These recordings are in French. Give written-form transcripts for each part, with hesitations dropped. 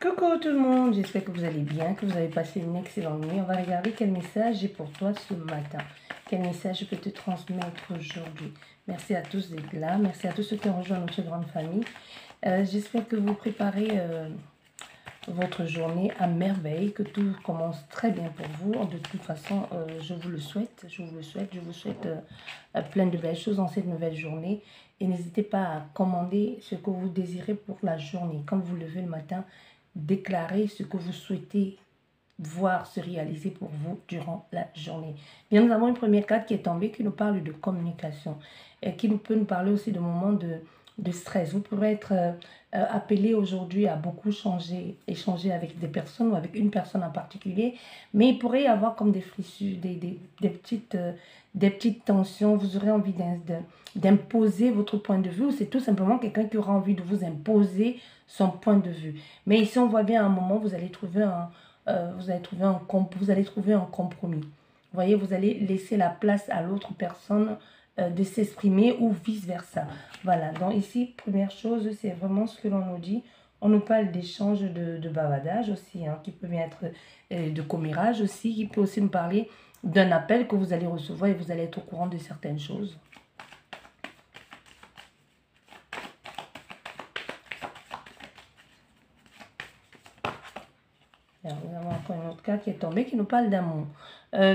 Coucou tout le monde, j'espère que vous allez bien, que vous avez passé une excellente nuit. On va regarder quel message j'ai pour toi ce matin. Quel message je peux te transmettre aujourd'hui. Merci à tous d'être là, merci à tous ceux qui ont rejoint notre grande famille. J'espère que vous préparez votre journée à merveille, que tout commence très bien pour vous. De toute façon, je vous le souhaite, je vous souhaite plein de belles choses dans cette nouvelle journée. Et n'hésitez pas à commander ce que vous désirez pour la journée. Quand vous levez le matin, déclarez ce que vous souhaitez voir se réaliser pour vous durant la journée. Bien, nous avons une première carte qui est tombée, qui nous parle de communication et qui peut nous parler aussi de moments de stress. Vous pourrez être appelé aujourd'hui à beaucoup échanger avec des personnes ou avec une personne en particulier, mais il pourrait y avoir comme des frissures, des petites tensions. Vous aurez envie d'imposer votre point de vue, ou c'est tout simplement quelqu'un qui aura envie de vous imposer son point de vue. Mais ici, on voit bien à un moment, vous allez trouver un compromis. Vous voyez, vous allez laisser la place à l'autre personne de s'exprimer ou vice-versa. Voilà, donc ici, première chose, c'est vraiment ce que l'on nous dit. On nous parle d'échange de bavardage aussi, hein, qui peut bien être de commérage aussi, qui peut aussi nous parler d'un appel que vous allez recevoir et vous allez être au courant de certaines choses. Alors, nous avons encore une autre carte qui est tombée qui nous parle d'amour.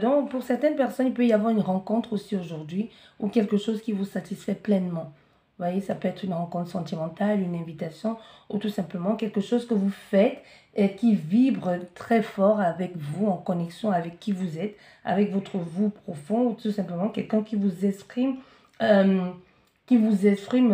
Donc, pour certaines personnes, il peut y avoir une rencontre aussi aujourd'hui ou quelque chose qui vous satisfait pleinement. Vous voyez, ça peut être une rencontre sentimentale, une invitation ou tout simplement quelque chose que vous faites et qui vibre très fort avec vous, en connexion avec qui vous êtes, avec votre vous profond ou tout simplement quelqu'un qui vous exprime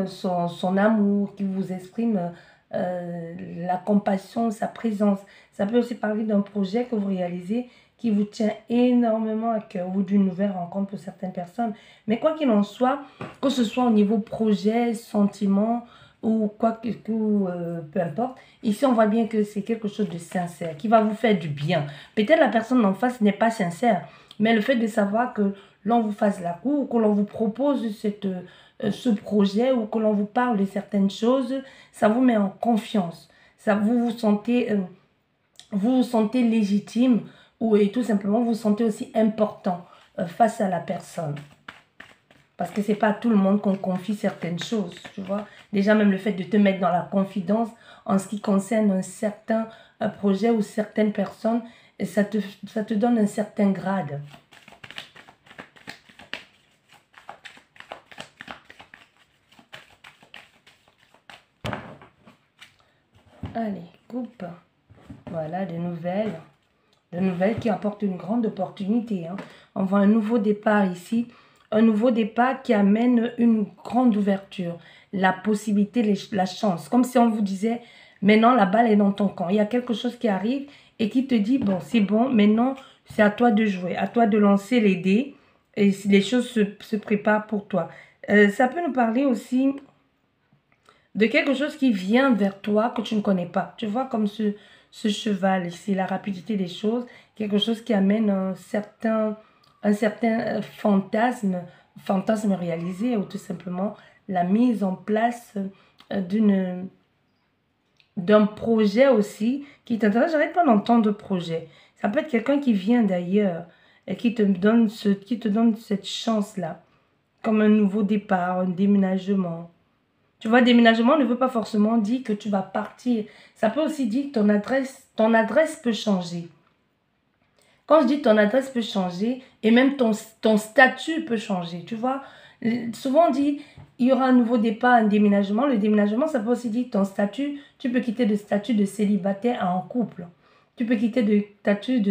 son amour, qui vous exprime la compassion, sa présence. Ça peut aussi parler d'un projet que vous réalisez qui vous tient énormément à cœur ou d'une nouvelle rencontre pour certaines personnes. Mais quoi qu'il en soit, que ce soit au niveau projet, sentiment ou peu importe, ici on voit bien que c'est quelque chose de sincère qui va vous faire du bien. Peut-être la personne en face n'est pas sincère, mais le fait de savoir que l'on vous fasse la cour, que l'on vous propose ce projet ou que l'on vous parle de certaines choses, ça vous met en confiance. Ça, vous vous sentez légitime et tout simplement vous vous sentez aussi important face à la personne. Parce que ce n'est pas à tout le monde qu'on confie certaines choses, tu vois. Déjà même le fait de te mettre dans la confidence en ce qui concerne un certain projet ou certaines personnes, ça te donne un certain grade. Allez, coupe. Voilà, de nouvelles qui apportent une grande opportunité. Hein. On voit un nouveau départ ici, un nouveau départ qui amène une grande ouverture, la possibilité, la chance. Comme si on vous disait, maintenant la balle est dans ton camp. Il y a quelque chose qui arrive et qui te dit, bon, c'est bon, maintenant c'est à toi de jouer, à toi de lancer les dés et les choses se préparent pour toi. Ça peut nous parler aussi de quelque chose qui vient vers toi que tu ne connais pas. Tu vois, comme ce cheval ici, la rapidité des choses, quelque chose qui amène un certain fantasme réalisé ou tout simplement la mise en place d'un projet aussi qui t'intéresse. J'arrête pas d'entendre projet. Ça peut être quelqu'un qui vient d'ailleurs et qui te donne cette chance-là, comme un nouveau départ, un déménagement. Tu vois, déménagement ne veut pas forcément dire que tu vas partir. Ça peut aussi dire que ton adresse peut changer. Quand je dis ton adresse peut changer, et même ton statut peut changer, tu vois. Souvent on dit, il y aura un nouveau départ, un déménagement. Le déménagement, ça peut aussi dire ton statut. Tu peux quitter de statut de célibataire à en couple. Tu peux quitter de statut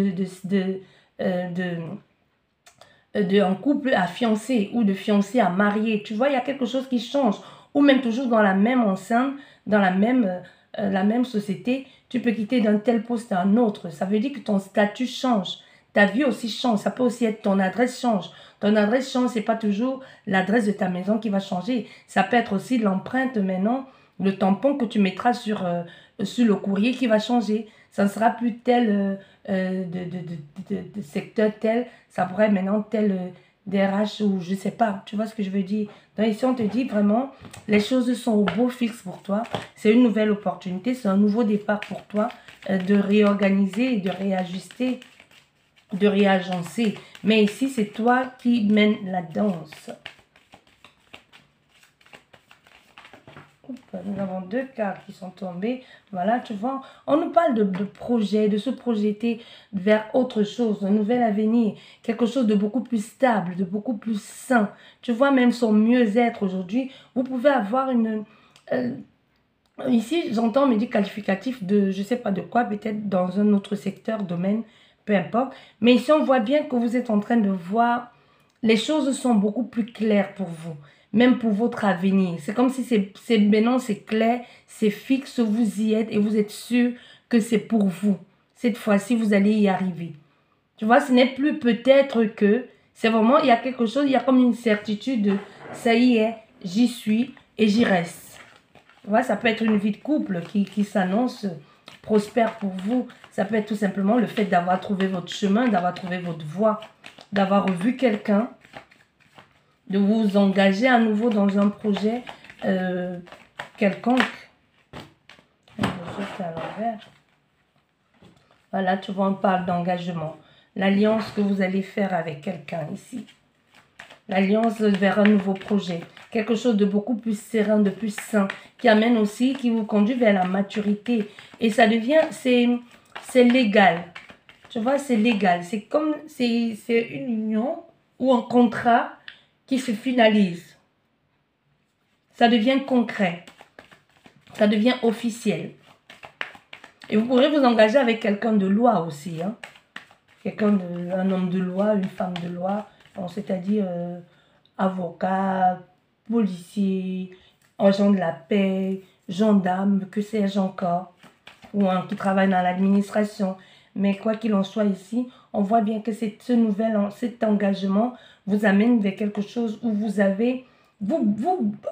en couple à fiancé ou de fiancé à marié. Tu vois, il y a quelque chose qui change. Ou même toujours dans la même enceinte, dans la même société, tu peux quitter d'un tel poste à un autre. Ça veut dire que ton statut change. Ta vie aussi change. Ça peut aussi être ton adresse change. Ton adresse change, c'est pas toujours l'adresse de ta maison qui va changer. Ça peut être aussi l'empreinte maintenant, le tampon que tu mettras sur le courrier qui va changer. Ça ne sera plus tel de secteur tel. Ça pourrait être maintenant tel RH ou je ne sais pas. Tu vois ce que je veux dire? Donc ici, on te dit vraiment, les choses sont au beau fixe pour toi. C'est une nouvelle opportunité, c'est un nouveau départ pour toi de réorganiser, de réajuster, de réagencer. Mais ici, c'est toi qui mènes la danse. Nous avons 2 cartes qui sont tombées. Voilà, tu vois, on nous parle de projet, de se projeter vers autre chose, un nouvel avenir, quelque chose de beaucoup plus stable, de beaucoup plus sain. Tu vois, même son mieux-être aujourd'hui, vous pouvez avoir une... ici, j'entends me dire qualificatif de, je ne sais pas de quoi, peut-être dans un autre secteur, domaine, peu importe. Mais ici, on voit bien que vous êtes en train de voir, les choses sont beaucoup plus claires pour vous. Même pour votre avenir. C'est comme si c'est maintenant, c'est clair, c'est fixe, vous y êtes et vous êtes sûr que c'est pour vous. Cette fois-ci, vous allez y arriver. Tu vois, ce n'est plus peut-être que, c'est vraiment, il y a quelque chose, il y a comme une certitude de, ça y est, j'y suis et j'y reste. Tu vois, ça peut être une vie de couple qui s'annonce prospère pour vous. Ça peut être tout simplement le fait d'avoir trouvé votre chemin, d'avoir trouvé votre voie, d'avoir revu quelqu'un, de vous engager à nouveau dans un projet quelconque. Je jette à l'envers. Voilà, tu vois, on parle d'engagement. L'alliance que vous allez faire avec quelqu'un ici. L'alliance vers un nouveau projet. Quelque chose de beaucoup plus serein, de plus sain, qui amène aussi, qui vous conduit vers la maturité. Et ça devient, c'est légal. Tu vois, c'est légal. C'est comme, c'est une union ou un contrat qui se finalise. Ça devient concret. Ça devient officiel. Et vous pourrez vous engager avec quelqu'un de loi aussi. Hein? Un homme de loi, une femme de loi. C'est-à-dire avocat, policier, agent de la paix, gendarme, que sais-je encore. Ou un qui travaille dans l'administration. Mais quoi qu'il en soit ici, on voit bien que cet engagement vous amène vers quelque chose où vous avez...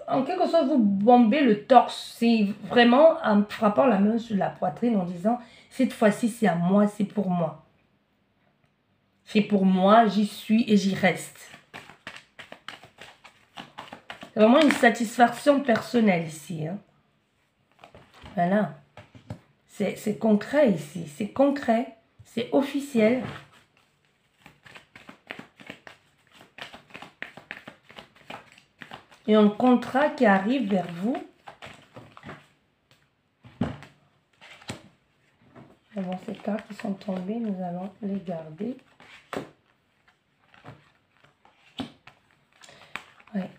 en quelque sorte, vous bombez le torse. C'est vraiment en frappant la main sur la poitrine en disant, cette fois-ci, c'est à moi, c'est pour moi. C'est pour moi, j'y suis et j'y reste. C'est vraiment une satisfaction personnelle ici. Hein. Voilà. C'est concret ici. C'est concret. C'est officiel. Et un contrat qui arrive vers vous. Bon, ces cartes qui sont tombées, nous allons les garder. Ouais.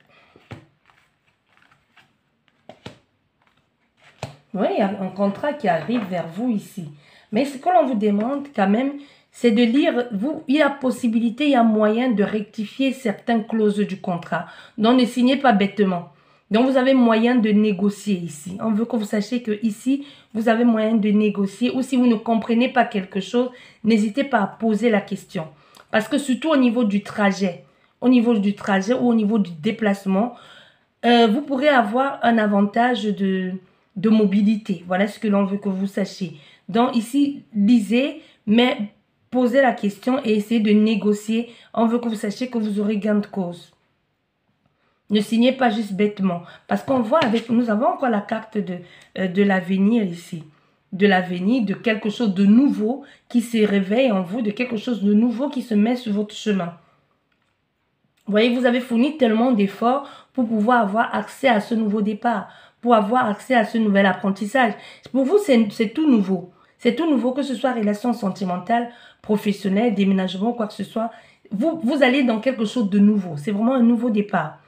Oui, il y a un contrat qui arrive vers vous ici. Mais ce que l'on vous demande quand même, c'est de lire, il y a possibilité, il y a moyen de rectifier certaines clauses du contrat. Donc, ne signez pas bêtement. Donc, vous avez moyen de négocier ici. On veut que vous sachiez que ici, vous avez moyen de négocier. Ou si vous ne comprenez pas quelque chose, n'hésitez pas à poser la question. Parce que surtout au niveau du trajet, ou au niveau du déplacement, vous pourrez avoir un avantage de mobilité. Voilà ce que l'on veut que vous sachiez. Donc ici, lisez, mais posez la question et essayez de négocier. On veut que vous sachiez que vous aurez gain de cause. Ne signez pas juste bêtement. Parce qu'on voit nous avons encore la carte de l'avenir ici. De l'avenir, de quelque chose de nouveau qui se réveille en vous, de quelque chose de nouveau qui se met sur votre chemin. Vous voyez, vous avez fourni tellement d'efforts pour pouvoir avoir accès à ce nouveau départ, pour avoir accès à ce nouvel apprentissage. Pour vous, c'est tout nouveau. C'est tout nouveau, que ce soit relation sentimentale, professionnelle, déménagement, quoi que ce soit. Vous allez dans quelque chose de nouveau. C'est vraiment un nouveau départ.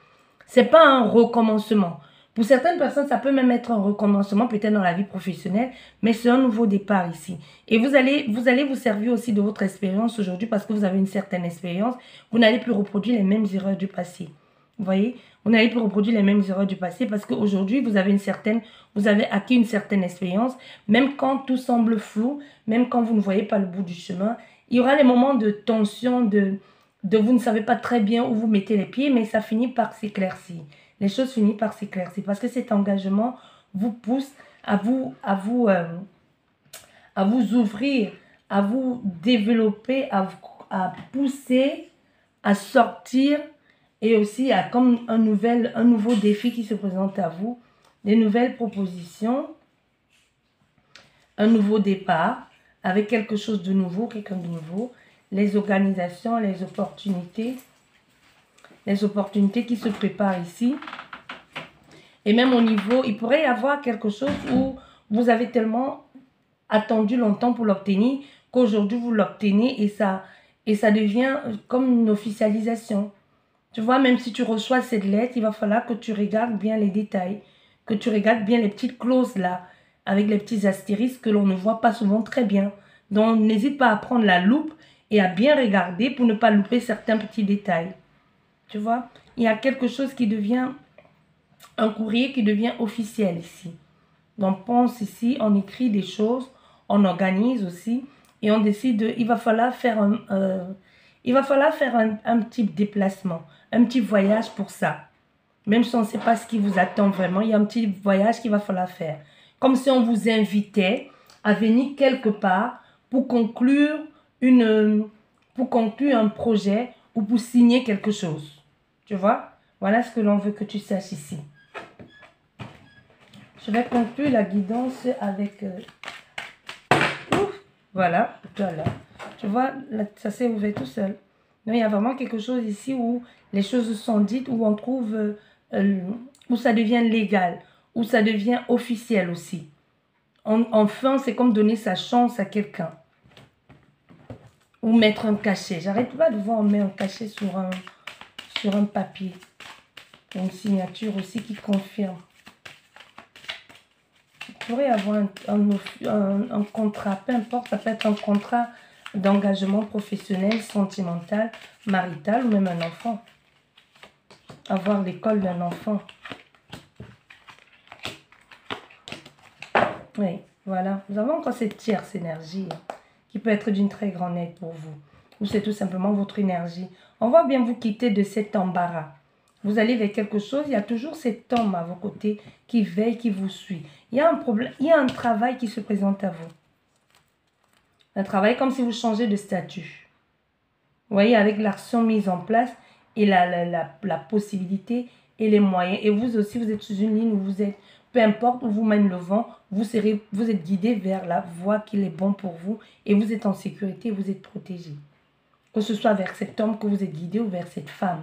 Ce n'est pas un recommencement. Pour certaines personnes, ça peut même être un recommencement, peut-être dans la vie professionnelle, mais c'est un nouveau départ ici. Et vous allez vous servir aussi de votre expérience aujourd'hui parce que vous avez une certaine expérience. Vous n'allez plus reproduire les mêmes erreurs du passé. Vous voyez? Vous n'allez plus reproduire les mêmes erreurs du passé parce qu'aujourd'hui, vous avez acquis une certaine expérience. Même quand tout semble flou, même quand vous ne voyez pas le bout du chemin, il y aura les moments de tension, de vous ne savez pas très bien où vous mettez les pieds, mais ça finit par s'éclaircir. Les choses finissent par s'éclaircir parce que cet engagement vous pousse à vous ouvrir, à vous développer, à pousser à sortir et aussi à comme un nouveau défi qui se présente à vous, des nouvelles propositions, un nouveau départ avec quelque chose de nouveau, quelqu'un de nouveau, les organisations, les opportunités qui se préparent ici. Et même au niveau, il pourrait y avoir quelque chose où vous avez tellement attendu longtemps pour l'obtenir qu'aujourd'hui vous l'obtenez et ça devient comme une officialisation. Tu vois, même si tu reçois cette lettre, il va falloir que tu regardes bien les détails, que tu regardes bien les petites clauses là, avec les petits astérisques que l'on ne voit pas souvent très bien. Donc, n'hésite pas à prendre la loupe et à bien regarder pour ne pas louper certains petits détails. Tu vois, il y a quelque chose qui devient, un courrier qui devient officiel ici. Donc, pense ici, on écrit des choses, on organise aussi et on décide, il va falloir faire un petit déplacement, un petit voyage pour ça. Même si on ne sait pas ce qui vous attend vraiment, il y a un petit voyage qu'il va falloir faire. Comme si on vous invitait à venir quelque part pour conclure un projet ou pour signer quelque chose. Tu vois? Voilà ce que l'on veut que tu saches ici. Je vais conclure la guidance avec... voilà, tu vois, là, ça s'est ouvert tout seul. Donc, il y a vraiment quelque chose ici où les choses sont dites, où on trouve, où ça devient légal, où ça devient officiel aussi. Enfin, c'est comme donner sa chance à quelqu'un. Ou mettre un cachet. J'arrête pas de voir on met un cachet sur un papier. Une signature aussi qui confirme. Vous pourrez avoir un contrat, peu importe, ça peut être un contrat d'engagement professionnel, sentimental, marital ou même un enfant. Avoir l'école d'un enfant. Oui, voilà. Nous avons encore cette tierce énergie qui peut être d'une très grande aide pour vous. Ou c'est tout simplement votre énergie. On va bien vous quitter de cet embarras. Vous allez vers quelque chose, il y a toujours cet homme à vos côtés qui veille, qui vous suit. Il y a un problème, il y a un travail qui se présente à vous. Un travail comme si vous changez de statut. Vous voyez, avec l'action mise en place et la possibilité et les moyens. Et vous aussi, vous êtes sous une ligne où vous êtes, peu importe où vous mène le vent, vous êtes guidé vers la voie qui est bonne pour vous et vous êtes en sécurité, vous êtes protégé. Que ce soit vers cet homme que vous êtes guidé ou vers cette femme.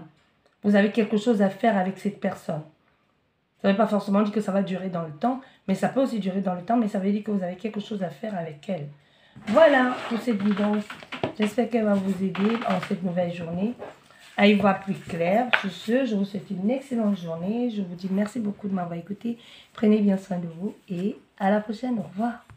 Vous avez quelque chose à faire avec cette personne. Ça ne veut pas forcément dire que ça va durer dans le temps, mais ça peut aussi durer dans le temps, mais ça veut dire que vous avez quelque chose à faire avec elle. Voilà pour cette guidance. J'espère qu'elle va vous aider en cette nouvelle journée à y voir plus clair. Sur ce, je vous souhaite une excellente journée. Je vous dis merci beaucoup de m'avoir écouté. Prenez bien soin de vous et à la prochaine. Au revoir.